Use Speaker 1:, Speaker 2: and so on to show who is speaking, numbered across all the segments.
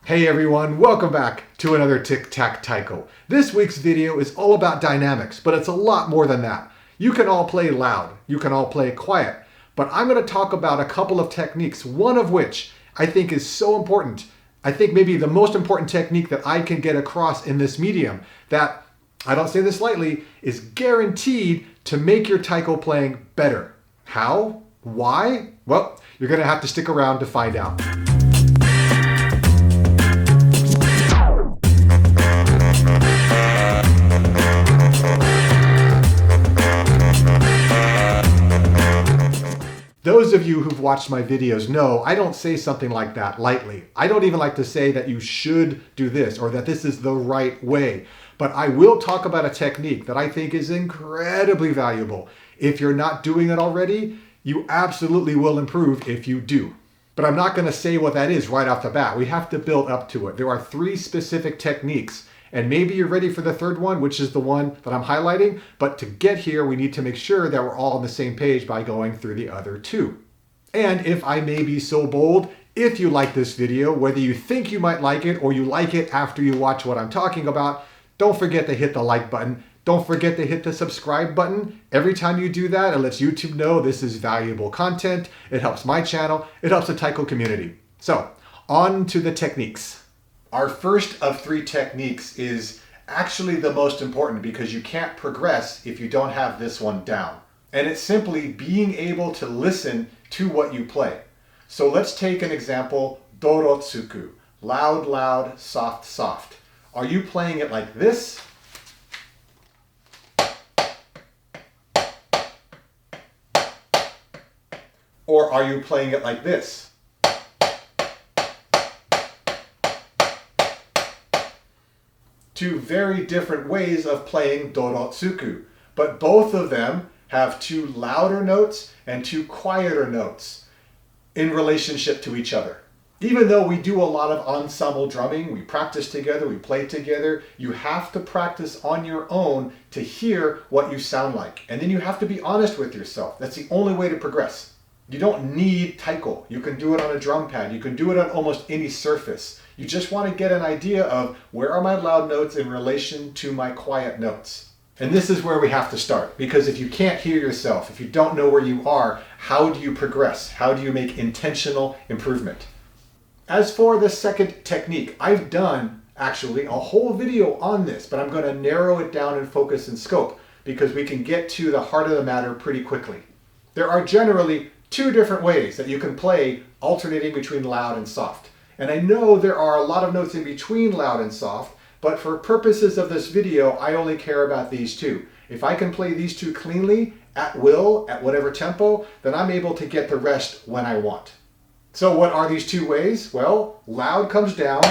Speaker 1: Hey everyone, welcome back to another Tic Tac Taiko. This week's video is all about dynamics, but it's a lot more than that. You can all play loud, you can all play quiet, but I'm going to talk about a couple of techniques, one of which I think is so important. I think maybe the most important technique that I can get across in this medium that, I don't say this lightly, is guaranteed to make your taiko playing better. How? Why? Well, you're going to have to stick around to find out. Those of you who've watched my videos know I don't say something like that lightly. I don't even like to say that you should do this or that this is the right way. But I will talk about a technique that I think is incredibly valuable. If you're not doing it already, you absolutely will improve if you do. But I'm not going to say what that is right off the bat. We have to build up to it. There are 3 specific techniques. And maybe you're ready for the third one, which is the one that I'm highlighting. But to get here, we need to make sure that we're all on the same page by going through the other 2. And if I may be so bold, if you like this video, whether you think you might like it or you like it after you watch what I'm talking about, don't forget to hit the like button. Don't forget to hit the subscribe button. Every time you do that, it lets YouTube know this is valuable content. It helps my channel. It helps the taiko community. So, on to the techniques. Our first of 3 techniques is actually the most important because you can't progress if you don't have this one down. And it's simply being able to listen to what you play. So let's take an example, dorotsuku, loud, loud, soft, soft. Are you playing it like this? Or are you playing it like this? Two very different ways of playing dorotsuku, but both of them have 2 louder notes and 2 quieter notes in relationship to each other. Even though we do a lot of ensemble drumming, we practice together, we play together, you have to practice on your own to hear what you sound like. And then you have to be honest with yourself. That's the only way to progress. You don't need taiko. You can do it on a drum pad. You can do it on almost any surface. You just want to get an idea of where are my loud notes in relation to my quiet notes. And this is where we have to start, because if you can't hear yourself, if you don't know where you are, how do you progress? How do you make intentional improvement? As for the second technique, I've done actually a whole video on this, but I'm going to narrow it down and focus and scope because we can get to the heart of the matter pretty quickly. There are generally 2 different ways that you can play alternating between loud and soft. And I know there are a lot of notes in between loud and soft, but for purposes of this video, I only care about these 2. If I can play these 2 cleanly, at will, at whatever tempo, then I'm able to get the rest when I want. So what are these 2 ways? Well, loud comes down,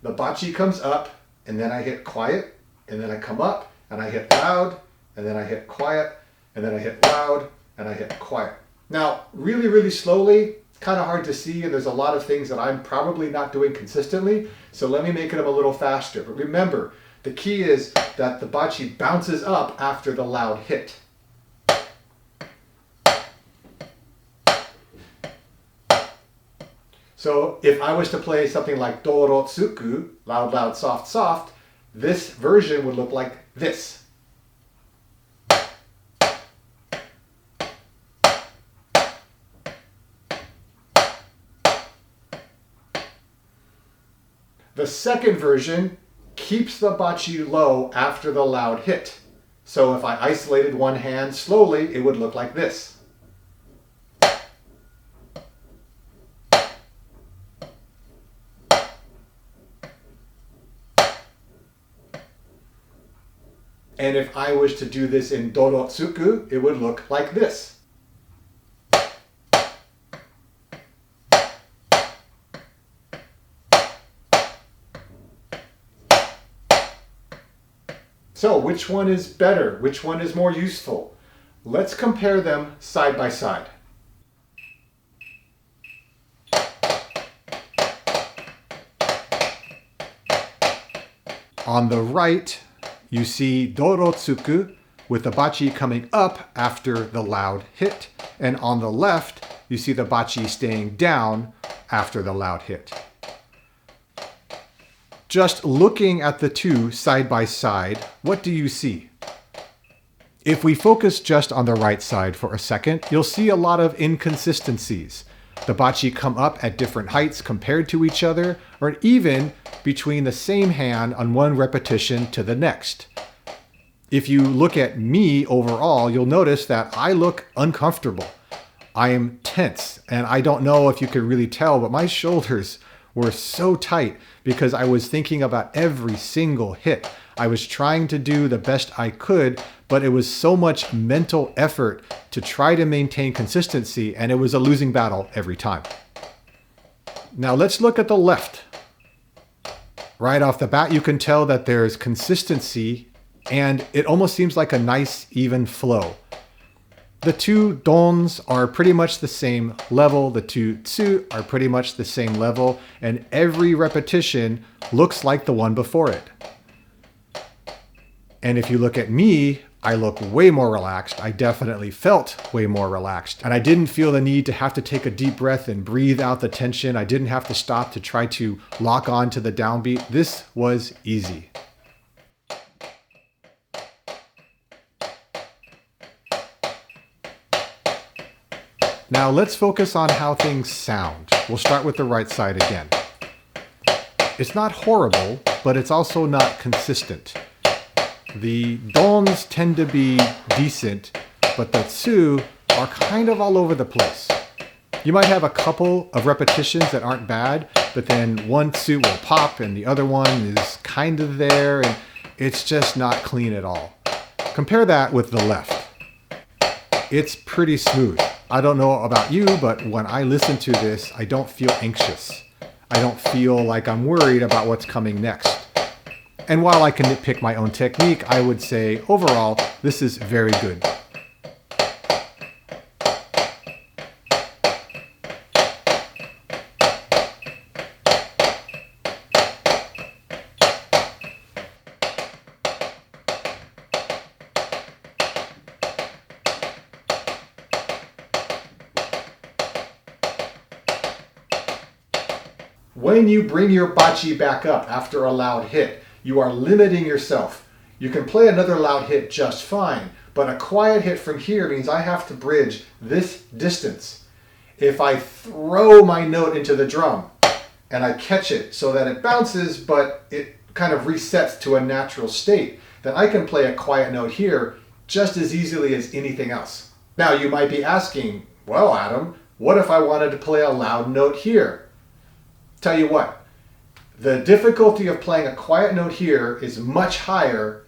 Speaker 1: the bachi comes up, and then I hit quiet, and then I come up, and I hit loud, and then I hit quiet, and then I hit loud, and I hit quiet. Now, really, really slowly, kind of hard to see, and there's a lot of things that I'm probably not doing consistently, so let me make them a little faster. But remember, the key is that the bachi bounces up after the loud hit. So if I was to play something like dorotsuku, loud, loud, soft, soft, this version would look like this. The second version keeps the bachi low after the loud hit. So if I isolated one hand slowly, it would look like this. And if I was to do this in dorotsuku, it would look like this. So which one is better? Which one is more useful? Let's compare them side by side. On the right, you see dorotsuku with the bachi coming up after the loud hit. And on the left, you see the bachi staying down after the loud hit. Just looking at the two side by side, what do you see? If we focus just on the right side for a second, you'll see a lot of inconsistencies. The bachi come up at different heights compared to each other, or even between the same hand on one repetition to the next. If you look at me overall, you'll notice that I look uncomfortable. I am tense, and I don't know if you can really tell, but my shoulders were so tight because I was thinking about every single hit. I was trying to do the best I could, but it was so much mental effort to try to maintain consistency, and it was a losing battle every time. Now let's look at the left. Right off the bat, you can tell that there's consistency, and it almost seems like a nice, even flow. The two dons are pretty much the same level, the two tsu are pretty much the same level, and every repetition looks like the one before it. And if you look at me, I look way more relaxed. I definitely felt way more relaxed. And I didn't feel the need to have to take a deep breath and breathe out the tension. I didn't have to stop to try to lock on to the downbeat. This was easy. Now let's focus on how things sound. We'll start with the right side again. It's not horrible, but it's also not consistent. The dons tend to be decent, but the tsu are kind of all over the place. You might have a couple of repetitions that aren't bad, but then one tsu will pop and the other one is kind of there, and it's just not clean at all. Compare that with the left. It's pretty smooth. I don't know about you, but when I listen to this, I don't feel anxious. I don't feel like I'm worried about what's coming next. And while I can nitpick my own technique, I would say overall, this is very good.
Speaker 2: When you bring your bachi back up after a loud hit, you are limiting yourself. You can play another loud hit just fine, but a quiet hit from here means I have to bridge this distance. If I throw my note into the drum and I catch it so that it bounces, but it kind of resets to a natural state, then I can play a quiet note here just as easily as anything else. Now you might be asking, well, Adam, what if I wanted to play a loud note here? Tell you what, the difficulty of playing a quiet note here is much higher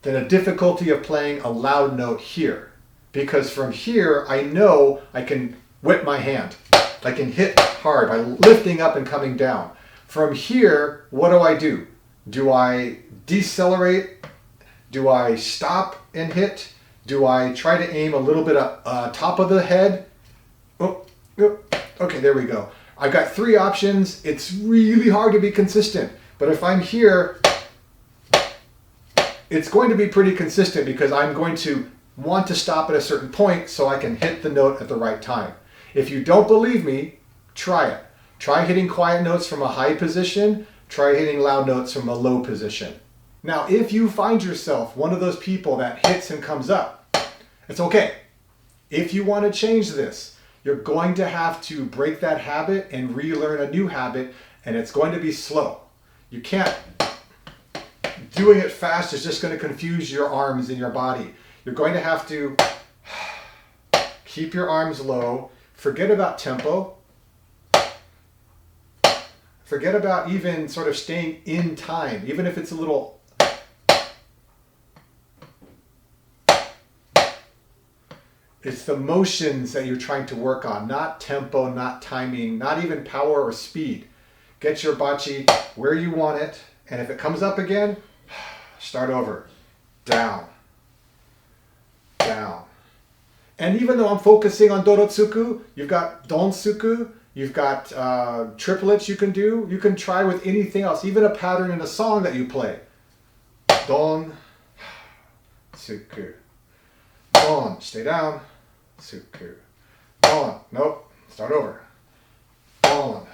Speaker 2: than a difficulty of playing a loud note here. Because from here, I know I can whip my hand. I can hit hard by lifting up and coming down. From here, what do? Do I decelerate? Do I stop and hit? Do I try to aim a little bit up top of the head? Oh, okay, there we go. I've got three options. It's really hard to be consistent. But if I'm here, it's going to be pretty consistent because I'm going to want to stop at a certain point so I can hit the note at the right time. If you don't believe me, try it. Try hitting quiet notes from a high position. Try hitting loud notes from a low position. Now, if you find yourself one of those people that hits and comes up, it's okay. If you want to change this, you're going to have to break that habit and relearn a new habit, and it's going to be slow. You can't. Doing it fast is just going to confuse your arms and your body. You're going to have to keep your arms low, forget about tempo, forget about even sort of staying in time, even if it's a little. It's the motions that you're trying to work on, not tempo, not timing, not even power or speed. Get your bachi where you want it, and if it comes up again, start over. Down, down. And even though I'm focusing on dorotsuku, you've got donsuku, you've got triplets you can do. You can try with anything else, even a pattern in a song that you play. Don, tsuku. Don, stay down. Tsuku. Don, nope, start over. Don,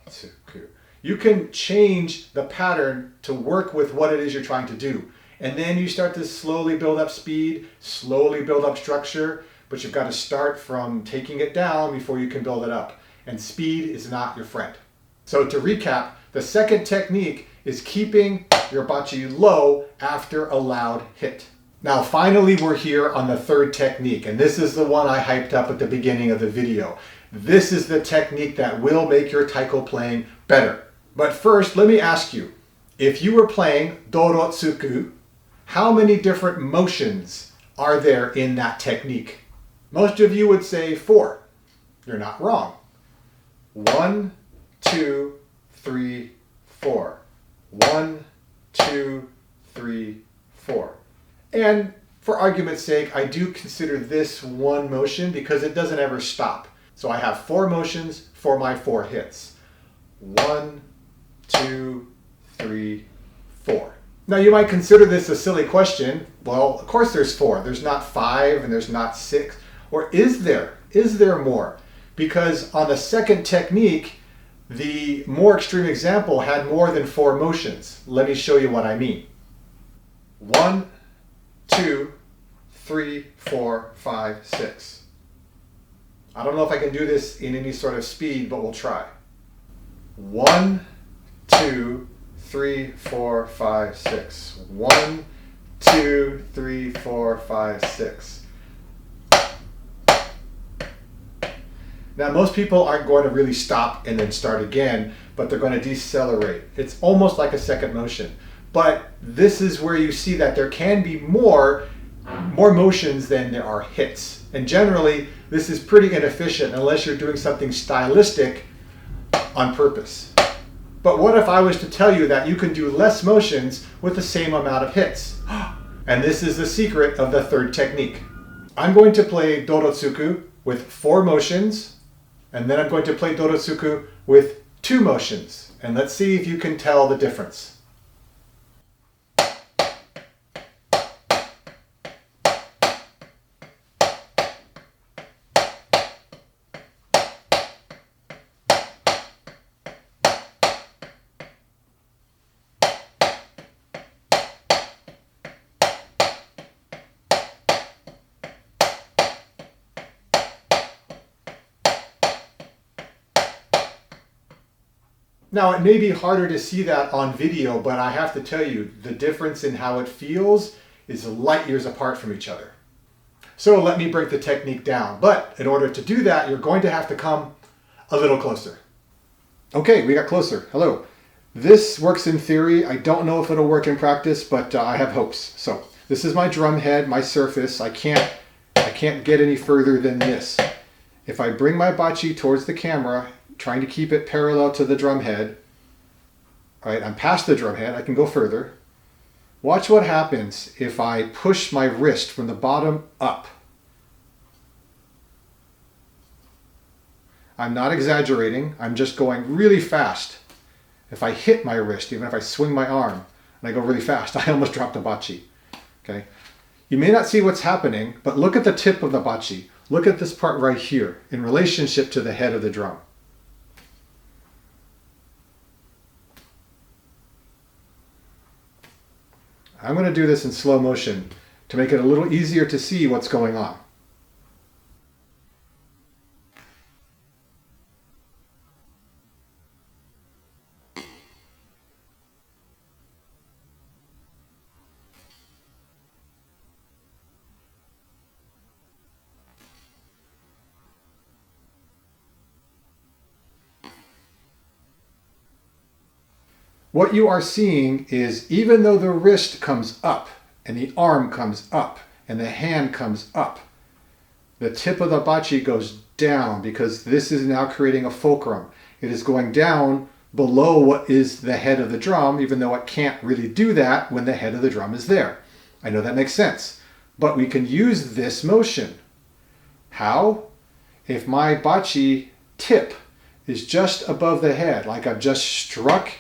Speaker 2: tsuku.
Speaker 1: You can change the pattern to work with what it is you're trying to do. And then you start to slowly build up speed, slowly build up structure, but you've got to start from taking it down before you can build it up. And speed is not your friend. So to recap, the second technique is keeping your bachi low after a loud hit. Now finally we're here on the third technique, and this is the one I hyped up at the beginning of the video. This is the technique that will make your taiko playing better. But first, let me ask you, if you were playing dorotsuku, how many different motions are there in that technique? Most of you would say 4. You're not wrong. 1, 2, 3, 4. 1, 2, 3, 4. And for argument's sake, I do consider this one motion because it doesn't ever stop. So I have 4 motions for my 4 hits. 1, 2, 3, 4. Now you might consider this a silly question. Well, of course there's 4. There's not 5 and there's not 6. Or is there? Is there more? Because on the second technique, the more extreme example had more than 4 motions. Let me show you what I mean. 1, 2, 3, 4, 5, 6. I don't know if I can do this in any sort of speed, but we'll try. 1, 2, 3, 4, 5, 6. 1, 2, 3, 4, 5, 6. Now most people aren't going to really stop and then start again, but they're going to decelerate. It's almost like a second motion. But this is where you see that there can be more motions than there are hits. And generally, this is pretty inefficient unless you're doing something stylistic on purpose. But what if I was to tell you that you can do less motions with the same amount of hits? And this is the secret of the third technique. I'm going to play dorotsuku with 4 motions, and then I'm going to play dorotsuku with 2 motions. And let's see if you can tell the difference. Now, it may be harder to see that on video, but I have to tell you, the difference in how it feels is light years apart from each other. So let me break the technique down. But in order to do that, you're going to have to come a little closer. Okay, we got closer. Hello. This works in theory. I don't know if it'll work in practice, but I have hopes. So this is my drum head, my surface. I can't get any further than this. If I bring my bachi towards the camera, trying to keep it parallel to the drum head. All right, I'm past the drum head. I can go further. Watch what happens if I push my wrist from the bottom up. I'm not exaggerating. I'm just going really fast. If I hit my wrist, even if I swing my arm and I go really fast, I almost dropped the bachi. Okay. You may not see what's happening, but look at the tip of the bachi. Look at this part right here in relationship to the head of the drum. I'm going to do this in slow motion to make it a little easier to see what's going on. What you are seeing is even though the wrist comes up and the arm comes up and the hand comes up, the tip of the bachi goes down because this is now creating a fulcrum. It is going down below what is the head of the drum, even though it can't really do that when the head of the drum is there. I know that makes sense, but we can use this motion. How? If my bachi tip is just above the head, like I've just struck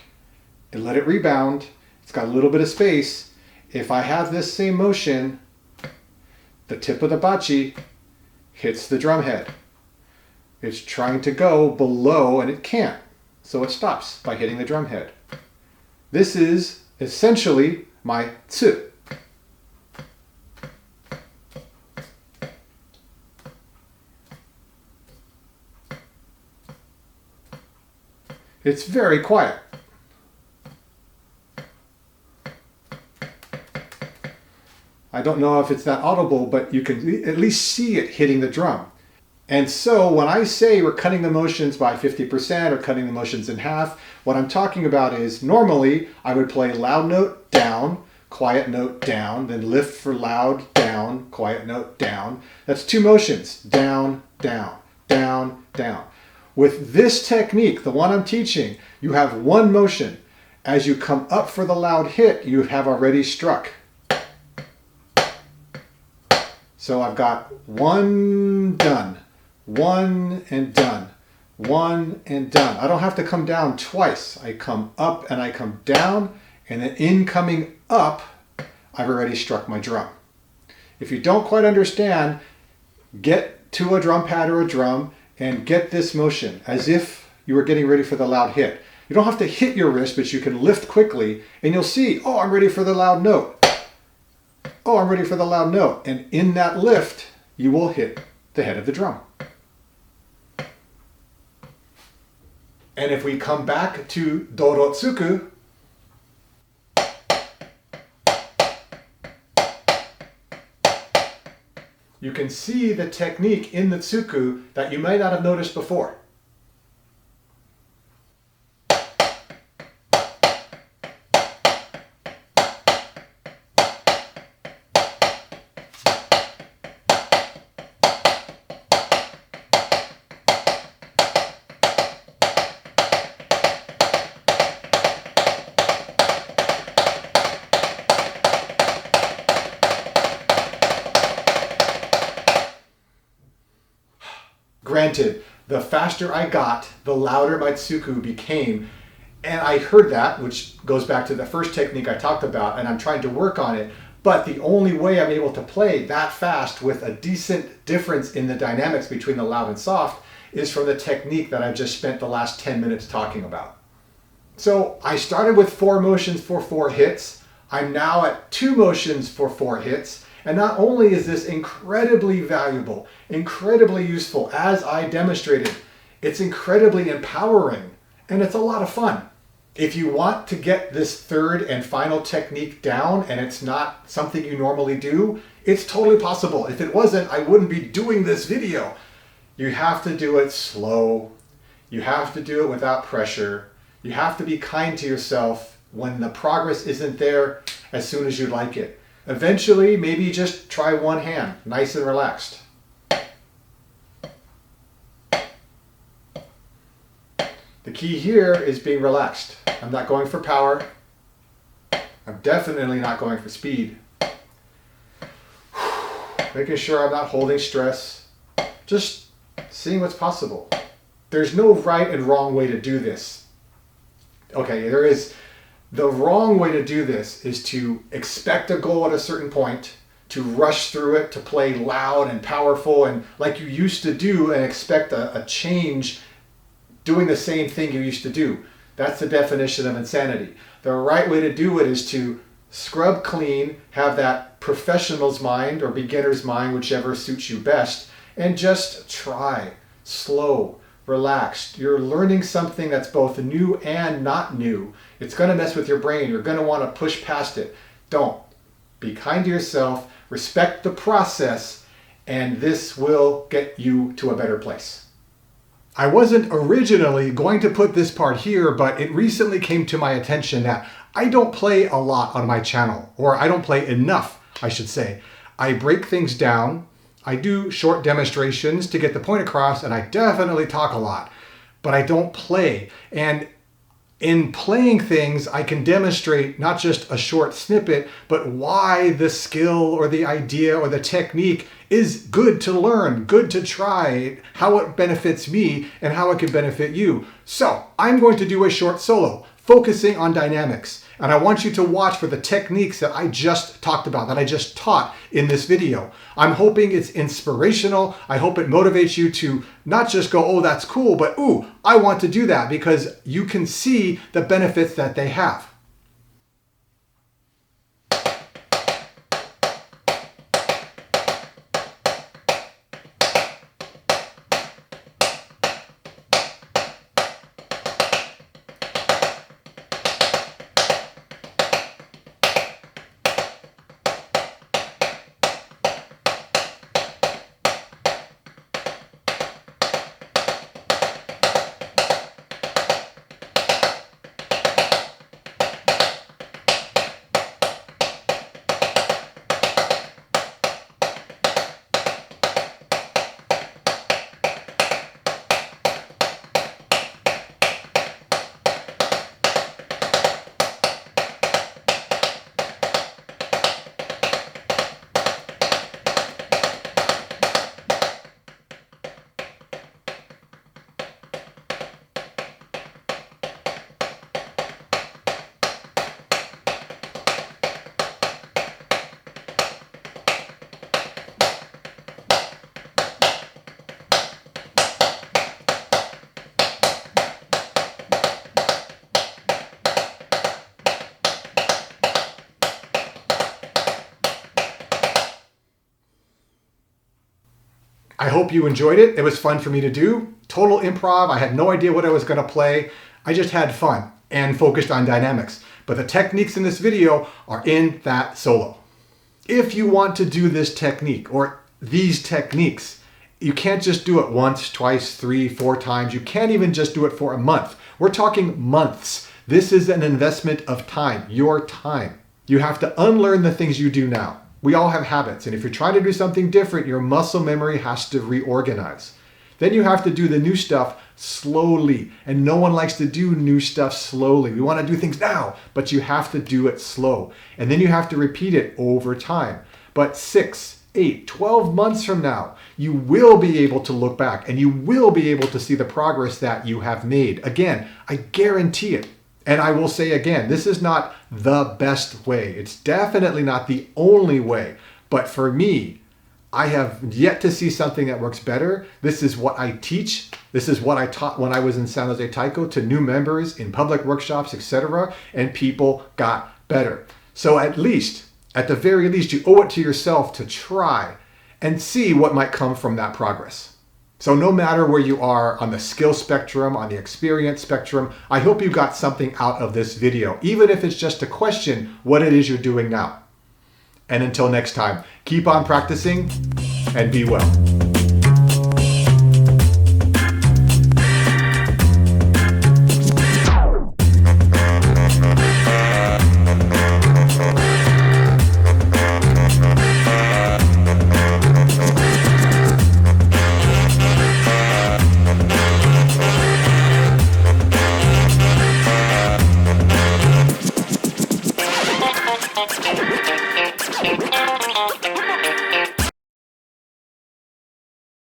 Speaker 1: and let it rebound, it's got a little bit of space. If I have this same motion, the tip of the bachi hits the drum head. It's trying to go below and it can't. so it stops by hitting the drum head. This is essentially my tsu. It's very quiet. I don't know if it's that audible, but you can at least see it hitting the drum. And so when I say we're cutting the motions by 50% or cutting the motions in half, what I'm talking about is normally I would play loud note down, quiet note down, then lift for loud down, quiet note down. That's 2 motions, down, down, down, down. With this technique, the one I'm teaching, you have 1 motion. As you come up for the loud hit, you have already struck. So I've got 1 done, 1 and done, 1 and done. I don't have to come down twice. I come up and I come down, and then in coming up, I've already struck my drum. If you don't quite understand, get to a drum pad or a drum and get this motion as if you were getting ready for the loud hit. You don't have to hit your wrist, but you can lift quickly and you'll see, oh, I'm ready for the loud note. Oh, I'm ready for the loud note. And in that lift, you will hit the head of the drum. And if we come back to Dorotsuku, you can see the technique in the tsuku that you might not have noticed before. Granted, the faster I got, the louder my tsuku became. And I heard that, which goes back to the first technique I talked about, and I'm trying to work on it. But the only way I'm able to play that fast with a decent difference in the dynamics between the loud and soft is from the technique that I've just spent the last 10 minutes talking about. So I started with 4 motions for 4 hits. I'm now at 2 motions for 4 hits. And not only is this incredibly valuable, incredibly useful, as I demonstrated, it's incredibly empowering, and it's a lot of fun. If you want to get this third and final technique down, and it's not something you normally do, it's totally possible. If it wasn't, I wouldn't be doing this video. You have to do it slow. You have to do it without pressure. You have to be kind to yourself when the progress isn't there as soon as you'd like it. Eventually, maybe just try one hand, nice and relaxed. The key here is being relaxed. I'm not going for power. I'm definitely not going for speed. Making sure I'm not holding stress. Just seeing what's possible. There's no right and wrong way to do this. Okay, there is. The wrong way to do this is to expect a goal at a certain point, to rush through it, to play loud and powerful and like you used to do and expect a change doing the same thing you used to do. That's the definition of insanity. The right way to do it is to scrub clean, have that professional's mind or beginner's mind, whichever suits you best, and just try, slow, relaxed. You're learning something that's both new and not new. It's going to mess with your brain. You're going to want to push past it. Don't. Be kind to yourself, respect the process, and this will get you to a better place. I wasn't originally going to put this part here, but it recently came to my attention that I don't play a lot on my channel, or I don't play enough, I should say. I break things down. I do short demonstrations to get the point across, and I definitely talk a lot, but I don't play. And in playing things, I can demonstrate not just a short snippet, but why the skill or the idea or the technique is good to learn, good to try, how it benefits me and how it can benefit you. So I'm going to do a short solo,
Speaker 2: focusing on dynamics. And I want you to watch for the techniques that I just talked about, that I just taught in this video. I'm hoping it's inspirational. I hope it motivates you to not just go, oh, that's cool, but ooh, I want to do that, because you can see the benefits that they have. I hope you enjoyed it. It was fun for me to do. Total improv. I had no idea what I was going to play. I just had fun and focused on dynamics. But the techniques in this video are in that solo. If you want to do this technique or these techniques, you can't just do it once, twice, 3, 4 times. You can't even just do it for a month. We're talking months. This is an investment of time, your time. You have to unlearn the things you do now. We all have habits, and if you're trying to do something different, your muscle memory has to reorganize. Then you have to do the new stuff slowly, and no one likes to do new stuff slowly. We want to do things now, but you have to do it slow. And then you have to repeat it over time. But 6, 8, 12 months from now, you will be able to look back, and you will be able to see the progress that you have made. Again, I guarantee it. And I will say again, this is not the best way. It's definitely not the only way. But for me, I have yet to see something that works better. This is what I teach. This is what I taught when I was in San Jose Taiko to new members in public workshops, etc. And people got better. So at the very least, you owe it to yourself to try and see what might come from that progress. So no matter where you are on the skill spectrum, on the experience spectrum, I hope you got something out of this video, even if it's just to question what it is you're doing now. And until next time, keep on practicing and be well.
Speaker 3: Thank you.